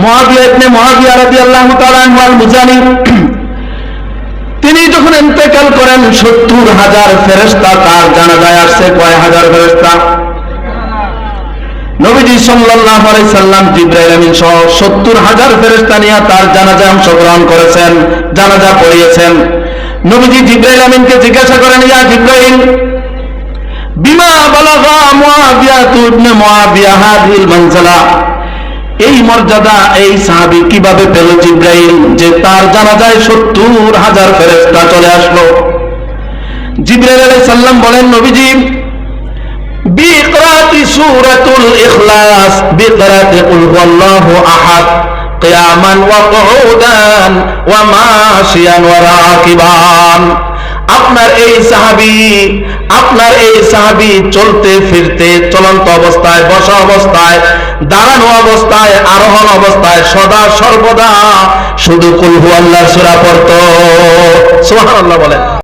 মুআবিয়া ইবনে মুআবিয়া রাদিয়াল্লাহু তাআলা আনহু আল-মুজানি, তিনি যখন ইন্তেকাল করেন ৭০,০০০ ফেরেশতা তার জানাজায় আসছে। কয় হাজার ফেরেশতা? নবীজি সাল্লাল্লাহু আলাইহি সাল্লাম জিবরাইল আমিন সহ ৭০,০০০ ফেরেশতা নিয়ে তার জানাজায় অংশগ্রহণ করেছেন, জানাজা পড়িয়েছেন। নবীজি জিবরাইল আমিনকে জিজ্ঞাসা করেন, ইয়া জিবরাইল, বিমা বালাগা মুআবিয়া ইবনে মুআবিয়া হাদিল মানজিলা, এই মর্যাদা এই সাহাবী কিভাবে পেল জিবরাইল যে তার জানাজায় ৭০,০০০ ফেরেশতা চলে আসলো? জিবরাইল আলাইহিস সালাম বলেন, নবীজি বিকরাতি সূরাতুল ইখলাস, বিকরাতি কুল হুয়াল্লাহু আহাদ, কিয়ামান ওয়া কুউদান ওয়া মাশিয়ান ওয়া রাকিবান। আপনার এই সাহাবী চলতে ফিরতে, চলন্ত অবস্থায়, বসা অবস্থায়, দাঁড়ানো অবস্থায়, আরোহণ অবস্থায় সদা সর্বদা শুধু কুল হুয়াল্লাহর সূরা পড়তো। সুবহানাল্লাহ বলেন।